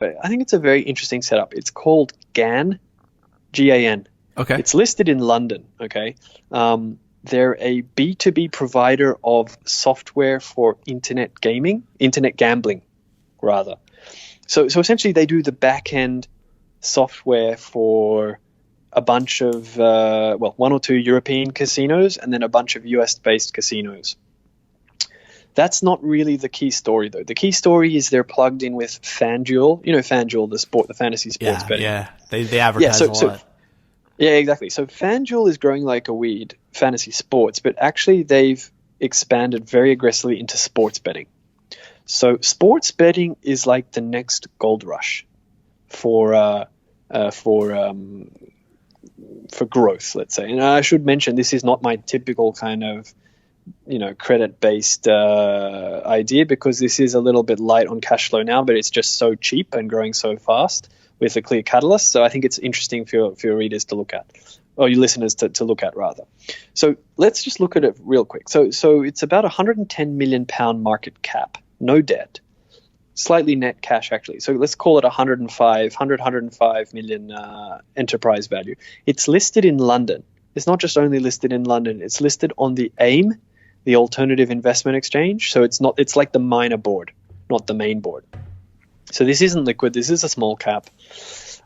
I think it's a very interesting setup. It's called Gan, Gan. Okay. It's listed in London. Okay. They're a B2B provider of software for internet gambling, rather. So essentially, they do the back end software for a bunch of one or two European casinos and then a bunch of US-based casinos. That's not really the key story, though. The key story is they're plugged in with FanDuel. You know FanDuel, the fantasy sports betting. Yeah, they advertise a lot. Yeah, exactly. So FanDuel is growing like a weed, fantasy sports, but actually they've expanded very aggressively into sports betting. So sports betting is like the next gold rush for growth, let's say. And I should mention this is not my typical kind of credit-based idea, because this is a little bit light on cash flow now, but it's just so cheap and growing so fast with a clear catalyst. So I think it's interesting for your readers to look at, or your listeners to look at, rather. So let's just look at it real quick. So it's about £110 million market cap, no debt, slightly net cash actually. So let's call it 105 million enterprise value. It's listed in London. It's not just only listed in London. It's listed on the AIM, the Alternative Investment Exchange. So it's like the minor board, not the main board. So this isn't liquid. This is a small cap.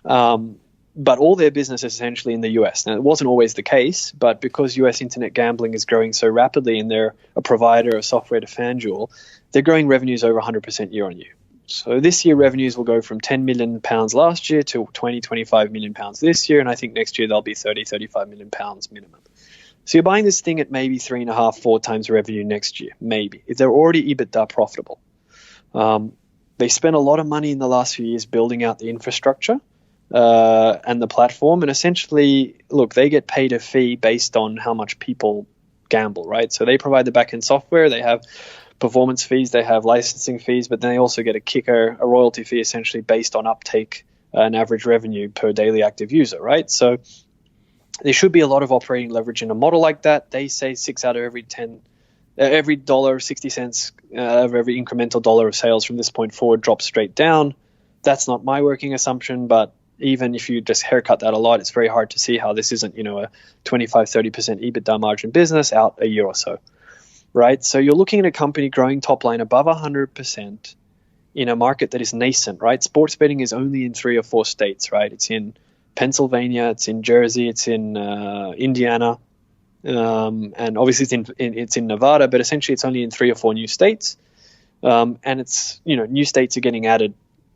But all their business is essentially in the US. Now, it wasn't always the case, but because US internet gambling is growing so rapidly and they're a provider of software to FanDuel, they're growing revenues over 100% year on year. So this year revenues will go from £10 million last year to £25 million this year. And I think next year they'll be £35 million minimum. So you're buying this thing at maybe 3.5, 4 times revenue next year, maybe, if they're already EBITDA profitable. They spent a lot of money in the last few years building out the infrastructure and the platform. And essentially, look, they get paid a fee based on how much people gamble, right? So they provide the back-end software. They have performance fees. They have licensing fees, but then they also get a royalty fee essentially based on uptake and average revenue per daily active user, right? So there should be a lot of operating leverage in a model like that. They say 6 out of every 10, every dollar, 60 cents of every incremental dollar of sales from this point forward drops straight down. That's not my working assumption, but even if you just haircut that a lot, it's very hard to see how this isn't, a 25-30% EBITDA margin business out a year or so, right? So you're looking at a company growing top line above 100% in a market that is nascent, right? Sports betting is only in 3 or 4 states, right? It's in Pennsylvania, it's in Jersey, it's in Indiana, and obviously it's in Nevada, but essentially it's only in 3 or 4 new states, and it's new states are getting added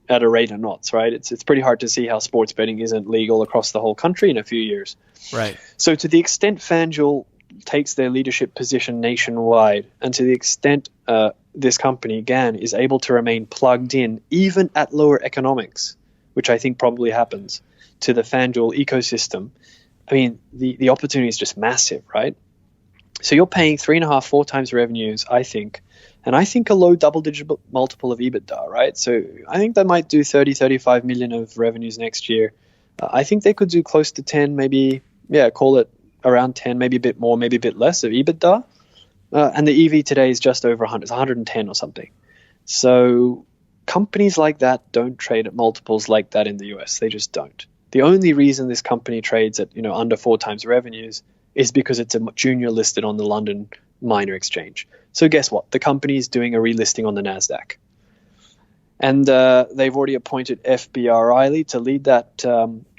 at a rate of knots, right? It's pretty hard to see how sports betting isn't legal across the whole country in a few years. Right. So to the extent FanDuel takes their leadership position nationwide, and to the extent this company, Gan, is able to remain plugged in, even at lower economics, which I think probably happens, to the FanDuel ecosystem, I mean, the opportunity is just massive, right? So you're paying 3.5, 4 times revenues, I think, and I think a low double-digit multiple of EBITDA, right? So I think they might do 30, 35 million of revenues next year. I think they could do close to 10, maybe, call it around 10, maybe a bit more, maybe a bit less of EBITDA. And the EV today is just over 100, it's 110 or something. So companies like that don't trade at multiples like that in the US. They just don't. The only reason this company trades at under 4 times revenues is because it's a junior listed on the London minor exchange. So guess what? The company is doing a relisting on the NASDAQ. And they've already appointed FBR Riley to lead that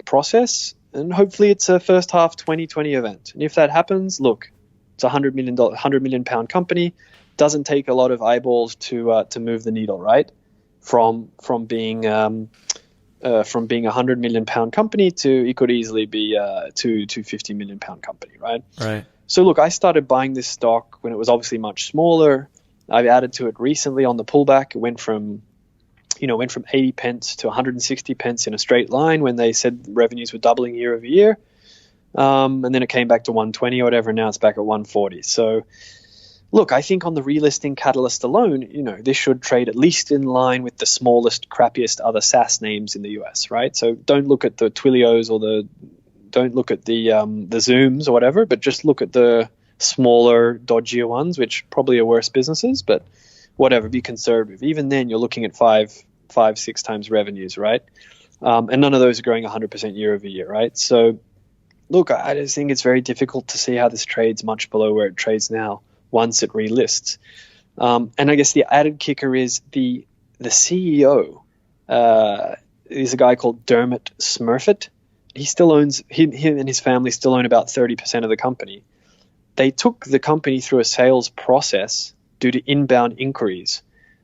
process. And hopefully it's a first half 2020 event. And if that happens, look, it's a £100 million company. Doesn't take a lot of eyeballs to move the needle, right? From being a £100 million company to it could easily be a £250 million company, right? Right. So look, I started buying this stock when it was obviously much smaller. I've added to it recently on the pullback. It went from 80 pence to 160 pence in a straight line when they said revenues were doubling year over year. And then it came back to 120 or whatever. Now it's back at 140. So look, I think on the relisting catalyst alone, this should trade at least in line with the smallest, crappiest other SaaS names in the US, right? So don't look at the Twilios or don't look at the Zooms or whatever, but just look at the smaller, dodgier ones, which probably are worse businesses, but whatever, be conservative. Even then, you're looking at 5 5-6 times revenues, right? And none of those are growing 100% year over year, right? So, look, I just think it's very difficult to see how this trades much below where it trades now once it relists. And I guess the added kicker is the CEO is a guy called Dermot Smurfit. He still owns, him and his family still own about 30% of the company. They took the company through a sales process due to inbound inquiries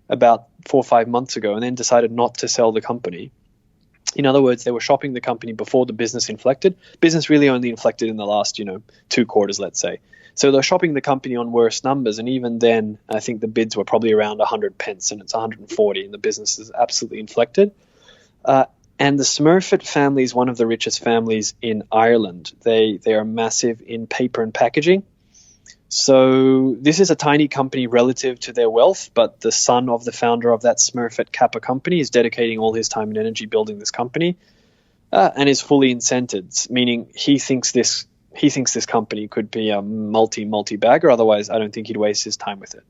about 4 or 5 months ago, and then decided not to sell the company. In other words, they were shopping the company before the business inflected. Business really only inflected in the last, 2 quarters, let's say. So they're shopping the company on worse numbers, and even then, I think the bids were probably around 100 pence, and it's 140, and the business is absolutely inflected. And the Smurfit family is one of the richest families in Ireland. They are massive in paper and packaging. So this is a tiny company relative to their wealth, but the son of the founder of that Smurfit Kappa company is dedicating all his time and energy building this company, and is fully incented, meaning he thinks this company could be a multi-bagger. Otherwise, I don't think he'd waste his time with it.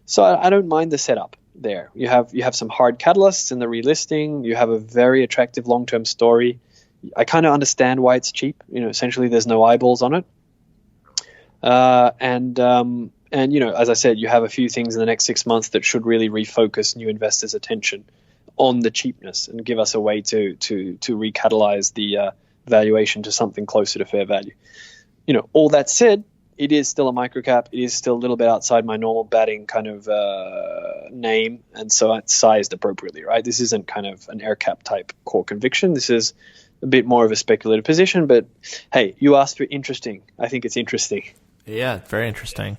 So I don't mind the setup there. You have some hard catalysts in the relisting. You have a very attractive long-term story. I kind of understand why it's cheap. Essentially there's no eyeballs on it. And as I said, you have a few things in the next 6 months that should really refocus new investors' attention on the cheapness and give us a way to recatalyze the valuation to something closer to fair value. All that said, it is still a microcap. It is still a little bit outside my normal batting kind of name, and so it's sized appropriately, right? This isn't kind of an AirCap type core conviction. This is a bit more of a speculative position, but hey, you asked for interesting. I think it's interesting. Yeah, very interesting.